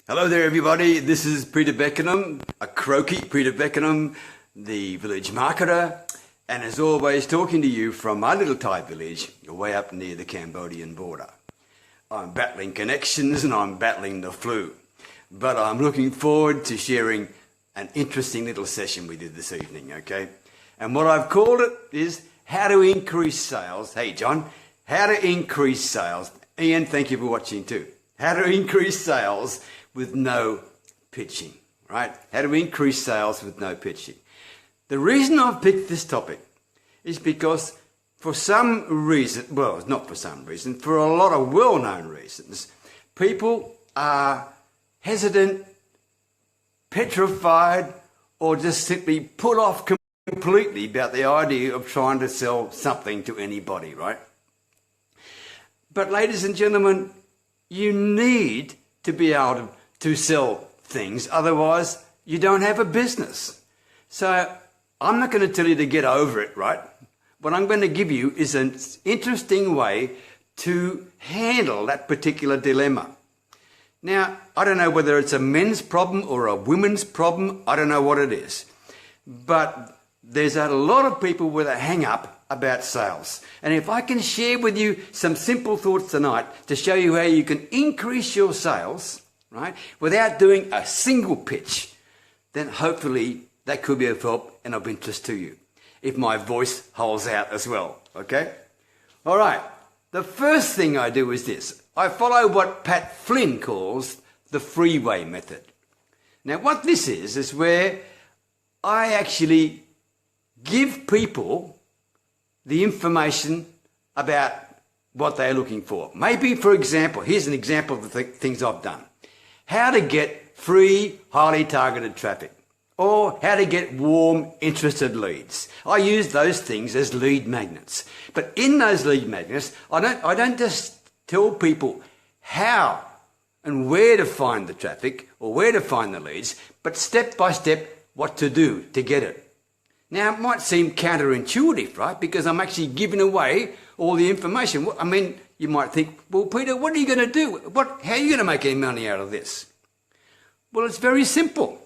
Hello there everybody, this is Peter Beckenham, a croaky Peter Beckenham, the village marketer, and as always talking to you from my little Thai village way up near the Cambodian border. I'm battling connections and I'm battling the flu, but I'm looking forward to sharing an interesting little session with you this evening, okay? And what I've called it is how to increase sales. Hey John, how to increase sales. Ian, thank you for watching too. How to increase sales with no pitching, right? How to increase sales with no pitching. The reason I've picked this topic is because for some reason, well, not for some reason, for a lot of well-known reasons, people are hesitant, petrified, or just simply put off completely about the idea of trying to sell something to anybody, right? But ladies and gentlemen, you need to be able to sell things, otherwise you don't have a business. So I'm not going to tell you to get over it, right? What I'm going to give you is an interesting way to handle that particular dilemma. Now, I don't know whether it's a men's problem or a women's problem, I don't know what it is. But there's a lot of people with a hang-up about sales. And if I can share with you some simple thoughts tonight to show you how you can increase your sales, right, without doing a single pitch, then hopefully that could be of help and of interest to you, if my voice holds out as well, okay? All right, the first thing I do is this. I follow what Pat Flynn calls the freeway method. Now what this is where I actually give people the information about what they're looking for. Maybe, for example, here's an example of the things I've done. How to get free, highly targeted traffic, or how to get warm, interested leads. I use those things as lead magnets. But in those lead magnets, I don't just tell people how and where to find the traffic or where to find the leads, but step by step what to do to get it. Now, it might seem counterintuitive, right? Because I'm actually giving away all the information. I mean, you might think, well, Peter, what are you going to do? How are you going to make any money out of this? Well, it's very simple.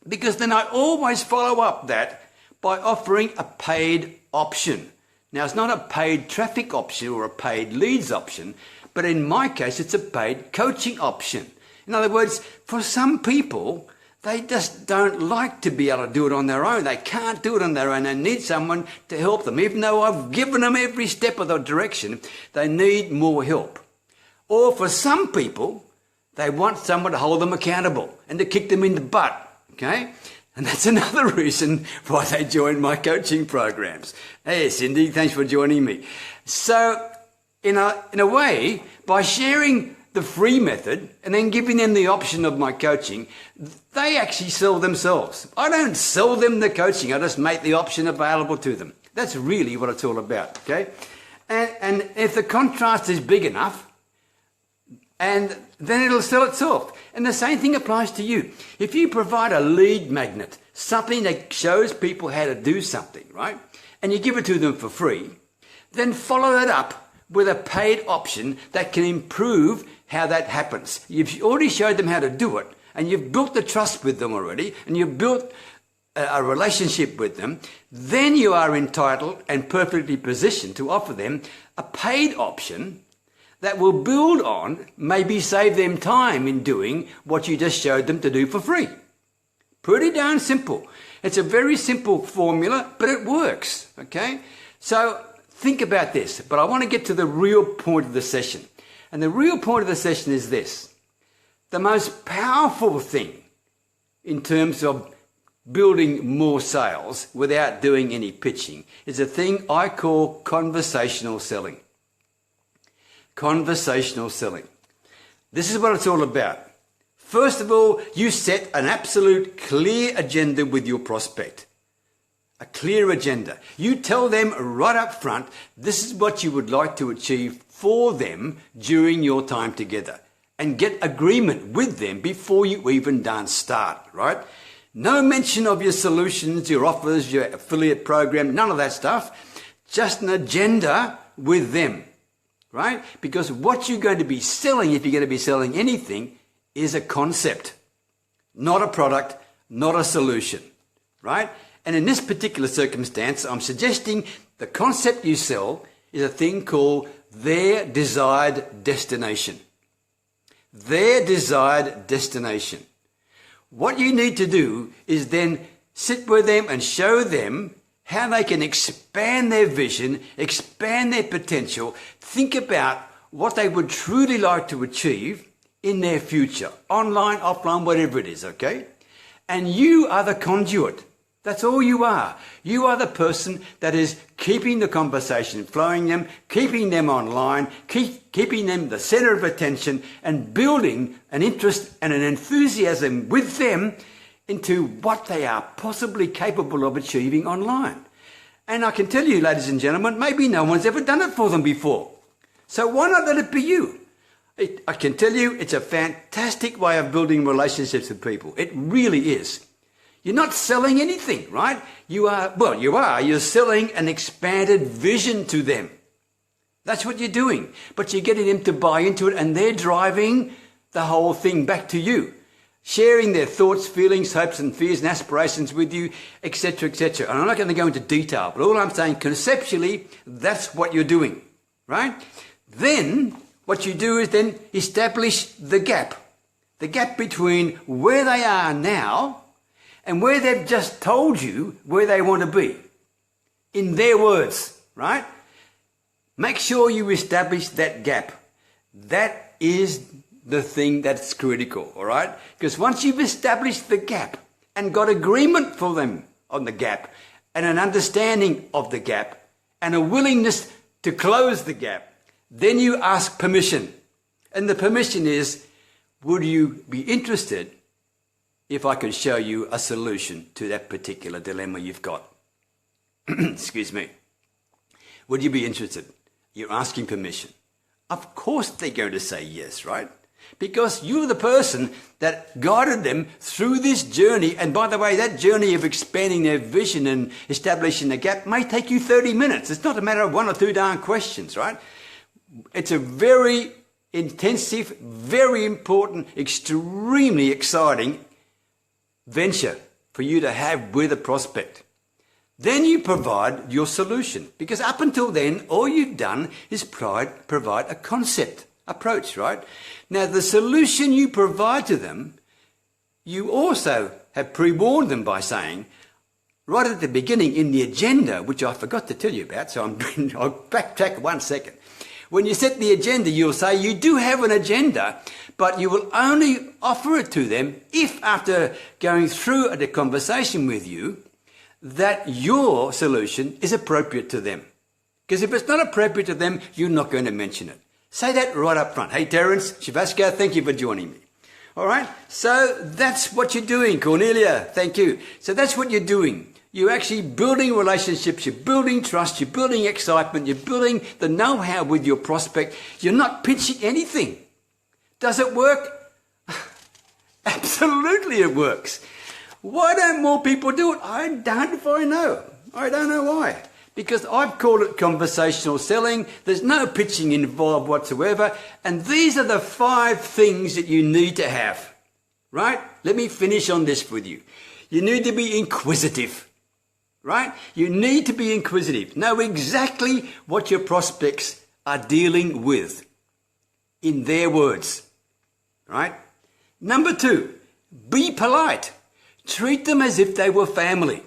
Because then I always follow up that by offering a paid option. Now, it's not a paid traffic option or a paid leads option, but in my case, it's a paid coaching option. In other words, for some people, they just don't like to be able to do it on their own. They can't do it on their own. They need someone to help them. Even though I've given them every step of the direction, they need more help. Or for some people, they want someone to hold them accountable and to kick them in the butt, okay? And that's another reason why they join my coaching programs. Hey, Cindy, thanks for joining me. So, in a way, by sharing the free method and then giving them the option of my coaching, they actually sell themselves. I don't sell them the coaching, I just make the option available to them. That's really what it's all about, okay? And if the contrast is big enough, and then it'll sell itself. And the same thing applies to you. If you provide a lead magnet, something that shows people how to do something, right? And you give it to them for free, then follow that up with a paid option that can improve how that happens. You've already showed them how to do it, and you've built the trust with them already, and you've built a relationship with them, then you are entitled and perfectly positioned to offer them a paid option that will build on, maybe save them time in doing what you just showed them to do for free. Pretty darn simple. It's a very simple formula, but it works, okay? So think about this, but I want to get to the real point of the session. And the real point of the session is this. The most powerful thing in terms of building more sales without doing any pitching is a thing I call conversational selling. Conversational selling. This is what it's all about. First of all, you set an absolute clear agenda with your prospect. A clear agenda. You tell them right up front, this is what you would like to achieve for them during your time together. And get agreement with them before you even start, right? No mention of your solutions, your offers, your affiliate program, none of that stuff. Just an agenda with them, right? Because what you're going to be selling, if you're going to be selling anything, is a concept, not a product, not a solution, right? And in this particular circumstance, I'm suggesting the concept you sell is a thing called their desired destination. Their desired destination. What you need to do is then sit with them and show them how they can expand their vision, expand their potential, think about what they would truly like to achieve in their future, online, offline, whatever it is, okay? And you are the conduit. That's all you are. You are the person that is keeping the conversation flowing them, keeping them online, keeping them the center of attention, and building an interest and an enthusiasm with them into what they are possibly capable of achieving online. And I can tell you, ladies and gentlemen, maybe no one's ever done it for them before. So why not let it be you? I can tell you it's a fantastic way of building relationships with people. It really is. You're not selling anything, right? You're selling an expanded vision to them. That's what you're doing. But you're getting them to buy into it, and they're driving the whole thing back to you, sharing their thoughts, feelings, hopes and fears and aspirations with you, etc., etc. And I'm not going to go into detail, but all I'm saying conceptually, that's what you're doing, right? Then what you do is then establish the gap between where they are now and where they've just told you where they want to be. In their words, right? Make sure you establish that gap. That is the thing that's critical, all right? Because once you've established the gap and got agreement for them on the gap and an understanding of the gap and a willingness to close the gap, then you ask permission. And the permission is, would you be interested if I could show you a solution to that particular dilemma you've got? Excuse me. Would you be interested? You're asking permission. Of course they're going to say yes, right? Because you're the person that guided them through this journey. And by the way, that journey of expanding their vision and establishing the gap may take you 30 minutes. It's not a matter of one or two darn questions, right? It's a very intensive, very important, extremely exciting venture for you to have with a prospect. Then you provide your solution, because up until then, all you've done is provide a concept approach, right? Now, the solution you provide to them, you also have pre-warned them by saying, right at the beginning in the agenda, which I forgot to tell you about, so I'll backtrack 1 second. When you set the agenda, you'll say you do have an agenda, but you will only offer it to them if, after going through the conversation with you, that your solution is appropriate to them. Because if it's not appropriate to them, you're not going to mention it. Say that right up front. Hey, Terence Shavasco, thank you for joining me. All right? So that's what you're doing, Cornelia. Thank you. So that's what you're doing. You're actually building relationships, you're building trust, you're building excitement, you're building the know-how with your prospect. You're not pitching anything. Does it work? Absolutely it works. Why don't more people do it? I don't know. I don't know why. Because I've called it conversational selling. There's no pitching involved whatsoever. And these are the 5 things that you need to have. Right? Let me finish on this with you. You need to be inquisitive. Right? You need to be inquisitive. Know exactly what your prospects are dealing with in their words. Right? Number 2, be polite. Treat them as if they were family.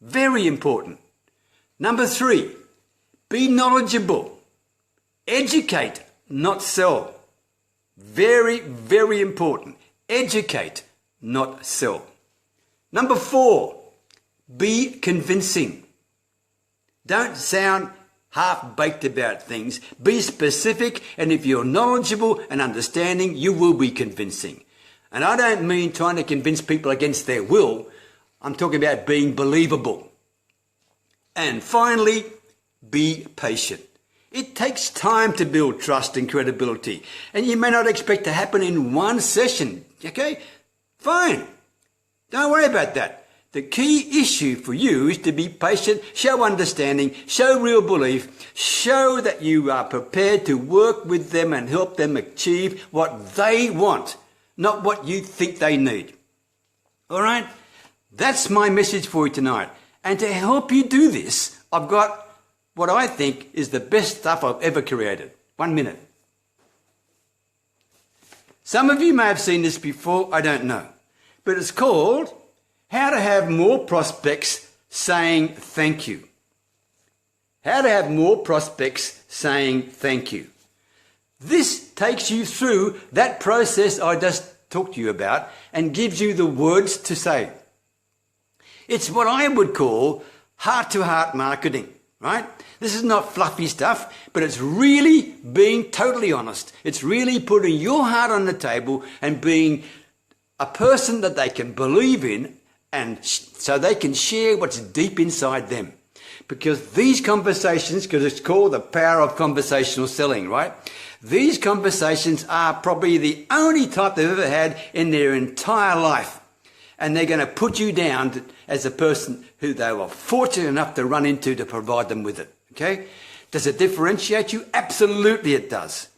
Very important. Number 3, be knowledgeable. Educate, not sell. Very, very important. Educate, not sell. Number 4, be convincing. Don't sound half-baked about things. Be specific, and if you're knowledgeable and understanding, you will be convincing. And I don't mean trying to convince people against their will. I'm talking about being believable. And finally, be patient. It takes time to build trust and credibility, and you may not expect to happen in one session, okay? Fine. Don't worry about that. The key issue for you is to be patient, show understanding, show real belief, show that you are prepared to work with them and help them achieve what they want. not what you think they need. All right? That's my message for you tonight. And to help you do this, I've got what I think is the best stuff I've ever created. 1 minute. Some of you may have seen this before, I don't know. But it's called How to Have More Prospects Saying Thank You. How to have more prospects saying thank you. This takes you through that process I just talked to you about and gives you the words to say. It's what I would call heart-to-heart marketing, right? This is not fluffy stuff, but it's really being totally honest. It's really putting your heart on the table and being a person that they can believe in, and so they can share what's deep inside them. Because these conversations, because it's called the power of conversational selling, right? These conversations are probably the only type they've ever had in their entire life. And they're going to put you down as a person who they were fortunate enough to run into to provide them with it. Okay? Does it differentiate you? Absolutely it does.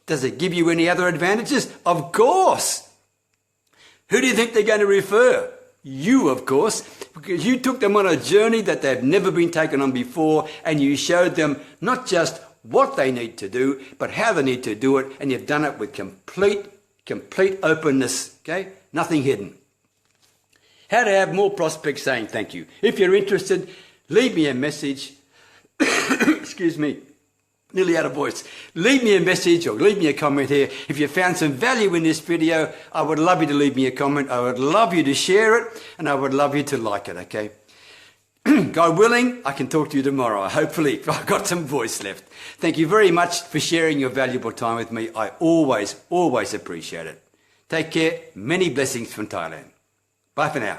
Does it give you any other advantages? Of course. Who do you think they're going to refer? You, of course, because you took them on a journey that they've never been taken on before, and you showed them not just what they need to do, but how they need to do it, and you've done it with complete openness, okay? Nothing hidden. How to have more prospects saying thank you. If you're interested, leave me a message. Excuse me. Nearly out of voice. Leave me a message or leave me a comment here. If you found some value in this video, I would love you to leave me a comment. I would love you to share it, and I would love you to like it, okay? God willing, I can talk to you tomorrow. Hopefully, I've got some voice left. Thank you very much for sharing your valuable time with me. I always appreciate it. Take care. Many blessings from Thailand. Bye for now.